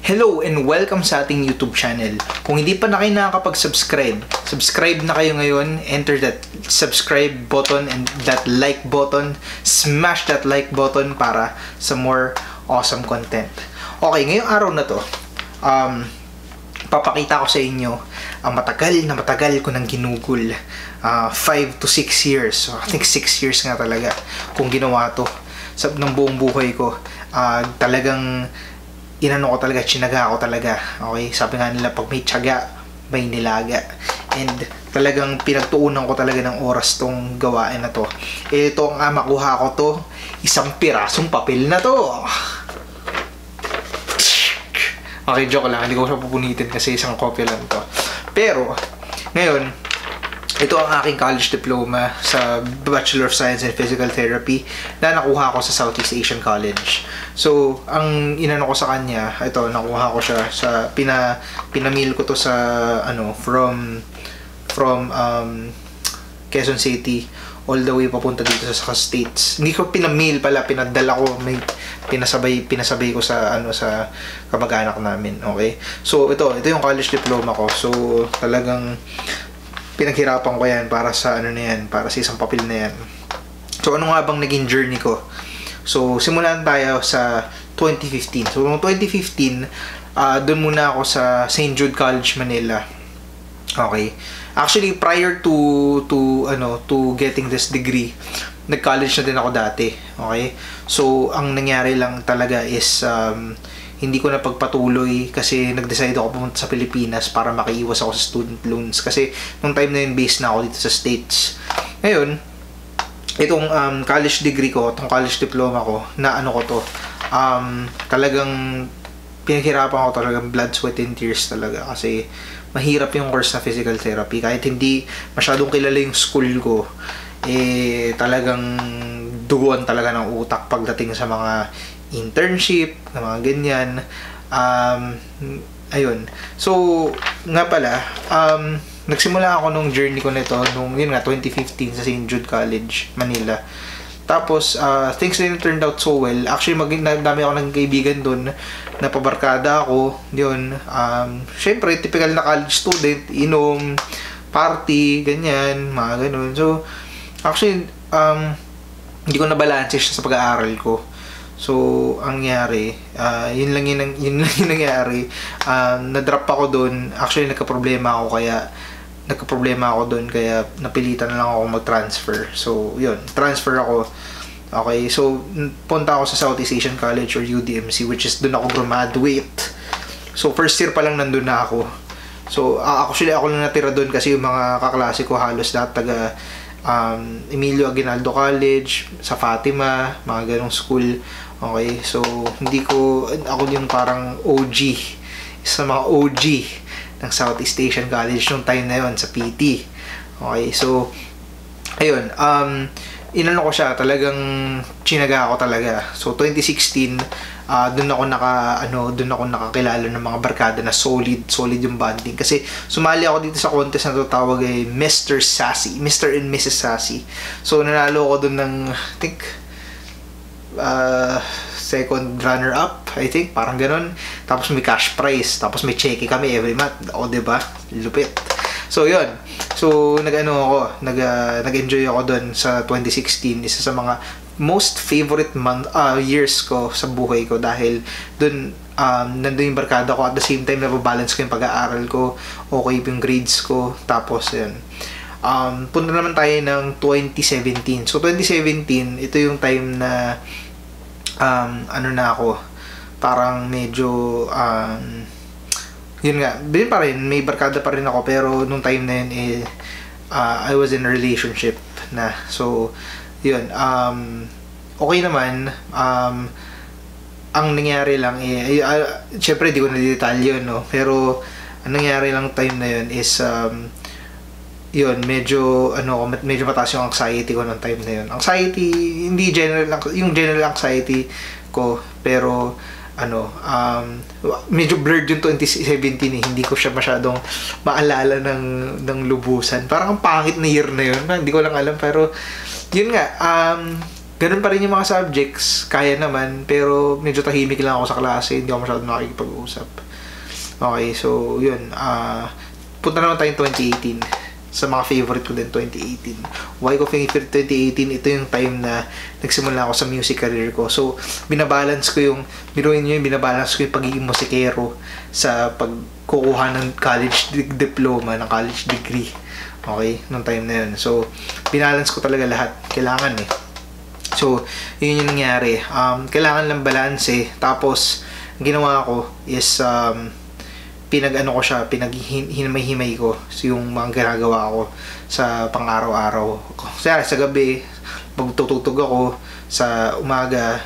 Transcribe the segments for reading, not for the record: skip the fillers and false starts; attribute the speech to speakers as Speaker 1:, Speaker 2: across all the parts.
Speaker 1: Hello and welcome sa ating YouTube channel. Kung hindi pa na kayo nakakapag-subscribe, subscribe na kayo ngayon. Enter that subscribe button and that like button. Smash that like button para sa more awesome content. Okay, ngayong araw na to, papakita ko sa inyo ang matagal ko nang ginugol. 5 to 6 years. So, I think 6 years nga talaga kung ginawa to ng buong buhay ko. Talagang inano ko talaga, tsinaga ko talaga. Okay, sabi nga nila, pag may tiyaga, may nilaga. And talagang pinagtuunan ko talaga ng oras tong gawain na to. Ito ang makuha ko to, isang pirasong papel na to. Okay, joke lang, hindi ko siya pupunitin kasi isang kopya lang to. Pero ngayon, ito ang aking college diploma sa Bachelor of Science in Physical Therapy na nakuha ko sa Southeast Asian College. So, ang inano ko sa kanya, ito, nakuha ko siya sa, pinamil ko to sa, from Quezon City all the way papunta dito sa States. Hindi ko pinamil pala, pinadala ko, may pinasabay ko sa, sa kamag-anak namin, okay? So, ito yung college diploma ko. So, talagang pinaghirapan ko yan para sa para sa isang papel na yan. So ano nga bang naging journey ko? So simulan tayo sa 2015. So noong 2015, doon muna ako sa St. Jude College, Manila. Okay. Actually prior to getting this degree, nag-college na din ako dati. Okay? So ang nangyari lang talaga is hindi ko na pagpatuloy kasi nag-decide ako pumunta sa Pilipinas para makaiwas ako sa student loans kasi nung time na yun based na ako dito sa States. Ngayon, itong college degree ko, itong college diploma ko, na talagang pinaghirapan ko talagang blood, sweat, and tears talaga kasi mahirap yung course na physical therapy. Kahit hindi masyadong kilala yung school ko, talagang duguan talaga ng utak pagdating sa mga internship, na mga ganyan. Ayun. So, nga pala, nagsimula ako nung journey ko nito nung, 2015 sa St. Jude College, Manila. Tapos, things didn't turn out so well. Actually, dami ako ng kaibigan doon, napabarkada ako. Yun. Syempre, typical na college student, inom, party, ganyan, mga ganun. So, actually, hindi ko nabalanse siya sa pag-aaral ko. So, ang nangyari, yun lang yung nangyari. Na-drop ako doon. Actually, nagka-problema ako doon kaya napilitan na lang ako mag-transfer. So, yun, transfer ako. Okay, so punta ako sa Southeast Asian College or UDMC, which is doon ako graduate. So, first year pa lang nandun na ako. So, actually ako lang natira doon kasi yung mga kaklase ko halos lahat taga Emilio Aguinaldo College, sa Fatima, mga ganong school. Okay, so ako yung parang OG, isa mga OG ng Southeast Asian College nung time na yon sa PT. Okay, so ayun, inano ko siya, talagang chinaga ako talaga. So 2016, doon ako nakakilala ng mga barkada na solid yung bonding kasi sumali ako dito sa contest na tawag ay Mr. and Mrs. Sassy. So nanalo ako doon ng I think second runner up, I think, parang ganun. Tapos may cash prize, tapos may cheque kami every month. O, diba? Lupit. So, yun. So, nag-enjoy ako doon sa 2016. Isa sa mga most favorite years ko sa buhay ko dahil doon nandun yung barkada ko, at the same time nababalance ko yung pag-aaral ko, okay yung grades ko, tapos yun. Punta naman tayo ng 2017. So 2017, ito yung time na na ako, parang medyo yun nga, din pa rin, may barkada pa rin ako, pero nung time na yun I was in a relationship na. So yun, okay naman. Ang nangyari lang syempre di ko na detalye, no, pero ang nangyari lang time na yun is yun, medyo mataas yung anxiety ko noong time na yun. Anxiety, hindi yung general anxiety ko, pero medyo blurred yung 2017 hindi ko siya masyadong maalala ng lubusan. Parang ang pangit na year na yun, hindi ko lang alam, pero yun nga, ganun pa rin yung mga subjects, kaya naman, pero medyo tahimik lang ako sa klase, hindi ako masyadong nakikipag-usap. Okay, so yun, punta naman tayong 2018. Sa mga favorite ko din, 2018. Why ko favorite 2018? Ito yung time na nagsimula ako sa music career ko. So, binabalance ko yung pagiging musikero sa pagkukuha ng college diploma, ng college degree. Okay, nung time na yun. So, binalance ko talaga lahat. Kailangan eh. So, yun yung nangyari. Kailangan lang balance eh. Tapos, ginawa ko is, pinaghinimay-himay ko yung mga ginagawa ko sa pang-araw-araw. Sa gabi, magtutugtog ako. Sa umaga,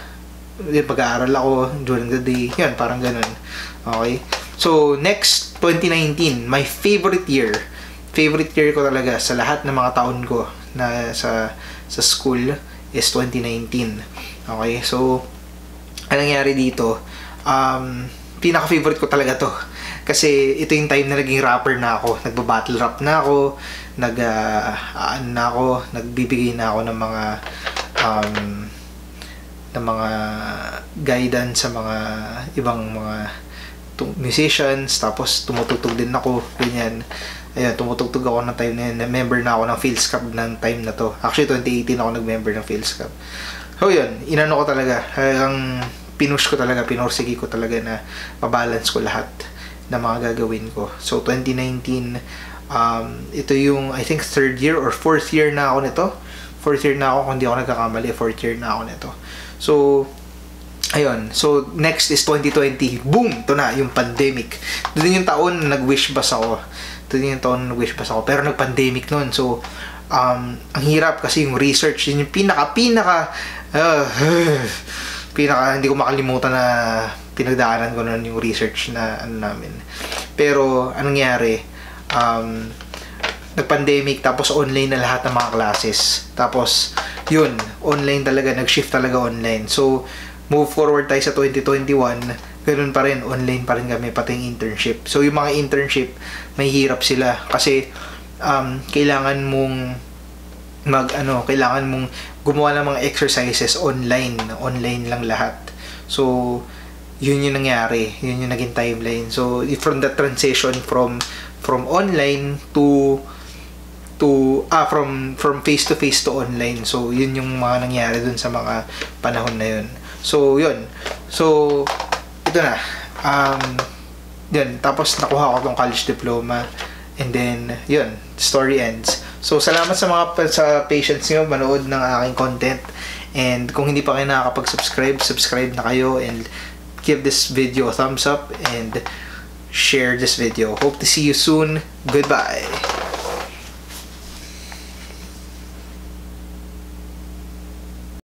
Speaker 1: pag-aaral ako during the day. Yan, parang ganun. Okay? So, next, 2019, my favorite year. Favorite year ko talaga sa lahat ng mga taon ko na sa school is 2019. Okay? So, anong nangyari dito? Pinaka-favorite ko talaga to. Kasi ito yung time na naging rapper na ako. Nagba-battle rap na ako. Nagbibigay na ako ng mga guidance sa mga ibang mga musicians. Tapos tumutugtog din ako. Ganyan. Ayun, tumutugtog ako ng time na yun. Member na ako ng Phil's Club ng time na to. Actually, 2018 ako nag-member ng Phil's Club. So yun, inano ko talaga. Pinush ko talaga, pinursigi ko talaga na mabalance ko lahat na mga gagawin ko. So, 2019, ito yung, I think, 3rd year or 4th year na ako nito. 4th year na ako, kung hindi ako nagkakamali, 4th year na ako nito. So, ayun. So, next is 2020. Boom! Ito na, yung pandemic. Doon yung taon na nag-wish bus ako. Pero nag-pandemic nun. So, ang hirap kasi yung research, yun yung hindi ko makalimutan na pinagdaanan ko nun yung research na namin. Pero anong nangyari, nag-pandemic, tapos online na lahat ng mga classes. Tapos yun, online talaga, nag-shift talaga online. So move forward tayo sa 2021, ganoon pa rin, online pa rin kami, pati yung internship. So yung mga internship, may hirap sila kasi kailangan mong gumawa ng mga exercises online lang lahat. So yun yung nangyari, yun yung naging timeline. So from the transition from online from face to face to online. So yun yung mga nangyari dun sa mga panahon na yun. So yun, so ito na, yun, tapos nakuha ko tong college diploma, and then yun, story ends. So salamat sa patience niyo manood ng aking content, and kung hindi pa kayo nakakapag-subscribe, subscribe na kayo, and give this video a thumbs up and share this video. Hope to see you soon. Goodbye.